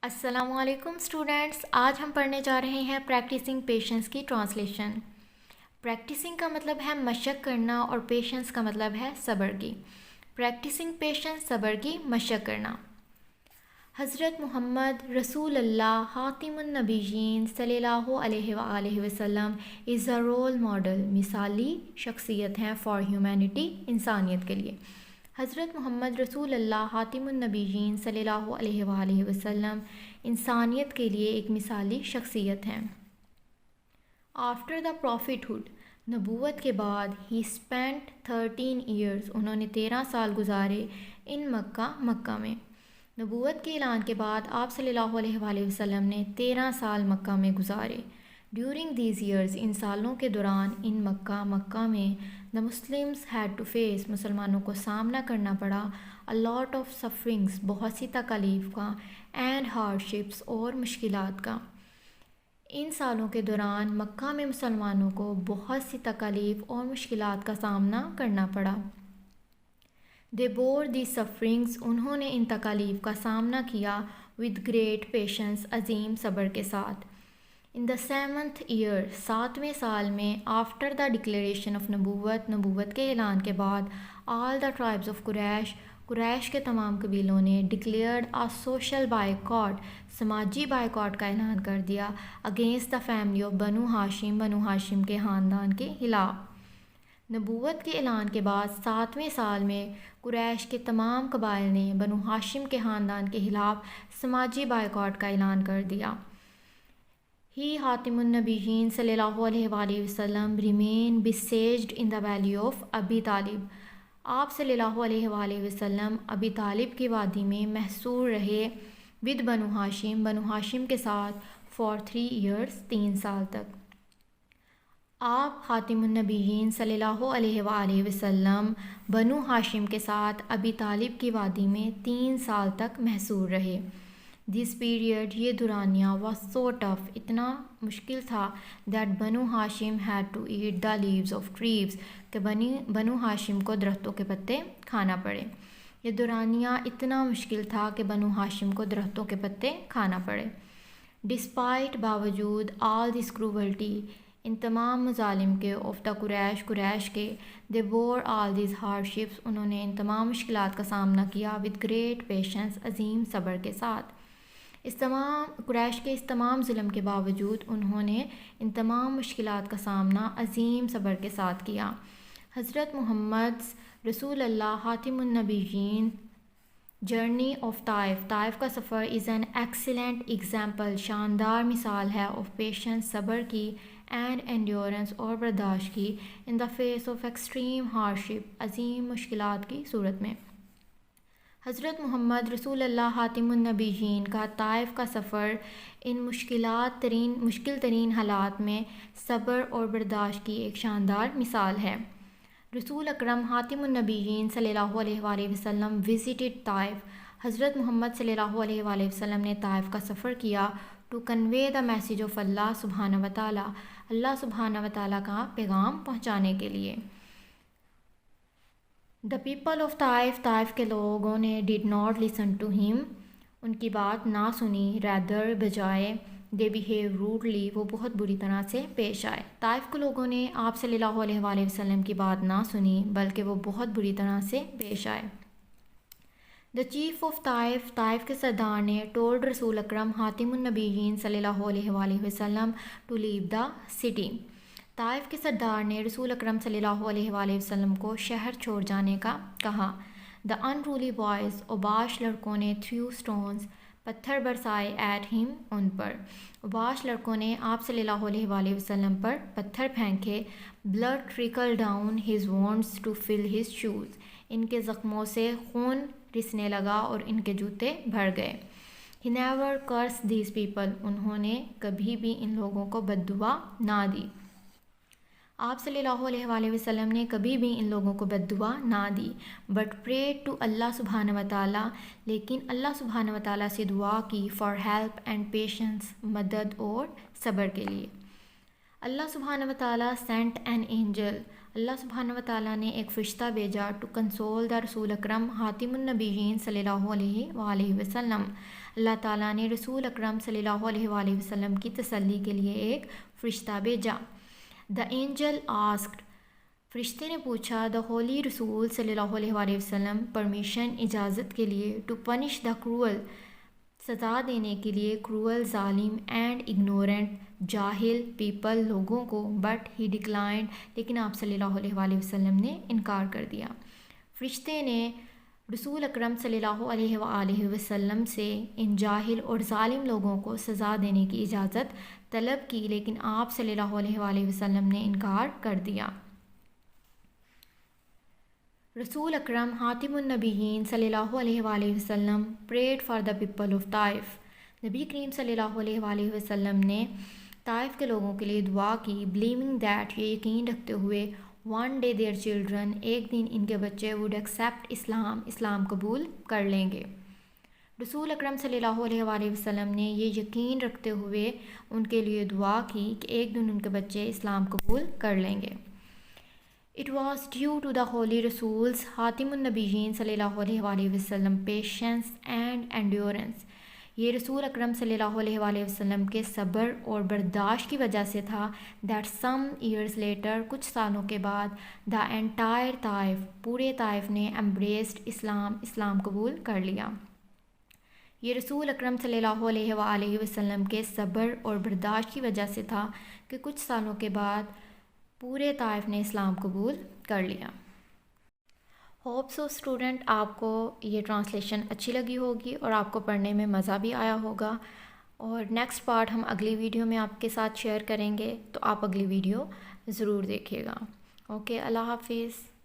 السلام علیکم اسٹوڈینٹس، آج ہم پڑھنے جا رہے ہیں پریکٹسنگ پیشنس کی ٹرانسلیشن۔ پریکٹسنگ کا مطلب ہے مشق کرنا اور پیشنس کا مطلب ہے صبر کی۔ پریکٹسنگ پیشنس، صبر کی مشق کرنا۔ حضرت محمد رسول اللہ خاتم النبیین صلی اللہ علیہ وآلہ وسلم از اے رول ماڈل، مثالی شخصیت ہیں فار ہیومینٹی، انسانیت کے لیے۔ حضرت محمد رسول اللہ خاتم النبیین صلی اللہ علیہ وآلہ وسلم انسانیت کے لیے ایک مثالی شخصیت ہیں۔ آفٹر دا پروفیٹہڈ، نبوت کے بعد، ہی اسپینٹ 13 ایئرز، انہوں نے 13 سال گزارے ان مکہ میں۔ نبوت کے اعلان کے بعد آپ صلی اللہ علیہ وآلہ وسلم نے 13 سال مکہ میں گزارے۔ ڈیورنگ دیز ایئرز، ان سالوں کے دوران، ان مکہ میں the Muslims had to face، مسلمانوں کو سامنا کرنا پڑا a lot of sufferings، بہت سی تکالیف کا and hardships، اور مشکلات کا۔ ان سالوں کے دوران مکہ میں مسلمانوں کو بہت سی تکالیف اور مشکلات کا سامنا کرنا پڑا۔ they bore these sufferings، انہوں نے ان تکالیف کا سامنا کیا with great patience، عظیم صبر کے ساتھ۔ in the 7th year، 7ویں سال میں، after the declaration of نبوت کے اعلان کے بعد، all the tribes of قریش کے تمام قبیلوں نے declared a social boycott، سماجی بائیکاٹ کا اعلان کر دیا against the family of بنو ہاشم کے خاندان کے خلاف۔ نبوت کے اعلان کے بعد 7ویں سال میں قریش کے تمام قبائل نے بنو ہاشم کے خاندان کے خلاف سماجی بائیکاٹ کا اعلان کر دیا۔ He خاتم النبیین صلی اللہ علیہ وآلہ وسلم remain besieged in the valley of ابی طالب، آپ صلی اللہ علیہ وآلہ وسلم ابی طالب کی وادی میں محصور رہے with بنو ہاشم کے ساتھ for 3 years، 3 سال تک۔ آپ خاتم النبیین صلی اللہ علیہ وآلہ وسلم بنو ہاشم کے ساتھ ابی طالب کی وادی میں 3 سال تک محصور رہے۔ This period، یہ دورانیہ was so tough، اتنا مشکل تھا that بنو ہاشم had to eat the leaves of trees، کہ بنو ہاشم کو درختوں کے پتے کھانا پڑے۔ یہ دورانیہ اتنا مشکل تھا کہ بنو ہاشم کو درختوں کے پتے کھانا پڑے۔ Despite، باوجود all this cruelty، ان تمام مظالم کے of the قریش کے they bore all these hardships، انہوں نے ان تمام مشکلات کا سامنا کیا with great patience، عظیم صبر کے ساتھ۔ قریش کے اس تمام ظلم کے باوجود انہوں نے ان تمام مشکلات کا سامنا عظیم صبر کے ساتھ کیا۔ حضرت محمد رسول اللہ خاتم النبیین جرنی آف طائف کا سفر از این ایکسیلنٹ ایگزامپل، شاندار مثال ہے آف پیشنس، صبر کی، اینڈ انڈیورنس، اور برداشت کی، in the face of extreme hardship, عظیم مشکلات کی صورت میں۔ حضرت محمد رسول اللہ خاتم النبیین کا طائف کا سفر ان مشکل ترین حالات میں صبر اور برداشت کی ایک شاندار مثال ہے۔ رسول اکرم خاتم النبیین صلی اللہ علیہ وآلہ وسلم وزٹڈ طائف، حضرت محمد صلی اللہ علیہ وآلہ وسلم نے طائف کا سفر کیا to convey the message of اللہ سبحانہ و تعالیٰ، اللہ سبحانہ و تعالیٰ کا پیغام پہنچانے کے لیے۔ The people of طائف کے لوگوں نے did not listen to him، ان کی بات نہ سنی، rather بجائے they behave rudely، وہ بہت بری طرح سے پیش آئے۔ طائف کے لوگوں نے آپ صلی اللہ علیہ وآلہ وسلم کی بات نہ سنی بلکہ وہ بہت بری طرح سے پیش آئے۔ The chief of طائف کے سردار نے told رسول اکرم خاتم النبیین صلی اللہ علیہ وآلہ وسلم to leave the city، Taif کے سردار نے رسول اکرم صلی اللہ علیہ وآلہ وسلم کو شہر چھوڑ جانے کا کہا۔ The unruly boys، اوباش لڑکوں نے threw stones، پتھر برسائے at him، ان پر۔ اوباش لڑکوں نے آپ صلی اللہ علیہ وآلہ وسلم پر پتھر پھینکے۔ Blood trickled down his wounds to fill his shoes، ان کے زخموں سے خون رسنے لگا اور ان کے جوتے بھر گئے۔ He never cursed these people، انہوں نے کبھی بھی ان لوگوں کو بد دعا نہ دی۔ آپ صلی اللہ علیہ وآلہ وسلم نے کبھی بھی ان لوگوں کو بد دعا نہ دی، بٹ prayed to اللہ سبحانہ و تعالیٰ، لیکن اللہ سبحانہ و تعالیٰ سے دعا کی for help and patience، مدد اور صبر کے لیے۔ اللہ سبحانہ و تعالیٰ sent an angel، اللہ سبحانہ و تعالیٰ نے ایک فرشتہ بھیجا ٹو کنسول دا رسول اکرم خاتم النبیین صلی اللہ علیہ وآلہ وسلم. اللہ تعالیٰ نے رسول اکرم صلی اللہ علیہ وآلہ وسلم کی تسلی کے لیے ایک فرشتہ بھیجا. دا اینجل آسکڈ، فرشتے نے پوچھا، دا ہولی رسول صلی اللہ علیہ وآلہ وسلم پرمیشن، اجازت کے لیے، ٹو پنش دا کرول، سزا دینے کے لیے، کرول، ظالم، اینڈ اگنورنٹ، جاہل، پیپل، لوگوں کو، بٹ ہی ڈکلائنڈ، لیکن آپ صلی اللہ علیہ وآلہ وسلم نے انکار کر دیا. فرشتے نے رسول اکرم صلی اللہ علیہ وآلہ وسلم سے ان جاہل اور ظالم لوگوں کو سزا دینے کی اجازت طلب کی، لیکن آپ صلی اللہ علیہ وآلہ وسلم نے انکار کر دیا. رسول اکرم خاتم النبیین صلی اللہ علیہ وآلہ وسلم prayed for the people of Taif. نبی کریم صلی اللہ علیہ وآلہ وسلم نے طائف کے لوگوں کے لیے دعا کی، بلیونگ دیٹ، یہ یقین رکھتے ہوئے، ون ڈے دیئر چلڈرن، ایک دن ان کے بچے وڈ ایکسیپٹ اسلام، اسلام قبول کر لیں گے. رسول اکرم صلی اللہ علیہ وآلہ وسلم نے یہ یقین رکھتے ہوئے ان کے لیے دعا کی کہ ایک دن ان کے بچے اسلام قبول کر لیں گے. It was due to the holy Rasuls خاتم النبیین صلی اللہ علیہ وآلہ وسلم patience and endurance. یہ رسول اکرم صلی اللہ علیہ وآلہ وسلم کے صبر اور برداشت کی وجہ سے تھا that some years later، کچھ سالوں کے بعد، the entire طائف، پورے طائف نے embraced اسلام، اسلام قبول کر لیا. یہ رسول اکرم صلی اللہ علیہ وآلہ وسلم کے صبر اور برداشت کی وجہ سے تھا کہ کچھ سالوں کے بعد پورے طائف نے اسلام قبول کر لیا. ہوپ سو اسٹوڈنٹ آپ کو یہ ٹرانسلیشن اچھی لگی ہوگی اور آپ کو پڑھنے میں مزہ بھی آیا ہوگا. اور نیکسٹ پارٹ ہم اگلی ویڈیو میں آپ کے ساتھ شیئر کریں گے، تو آپ اگلی ویڈیو ضرور دیکھیے گا. اوکے، اللہ حافظ.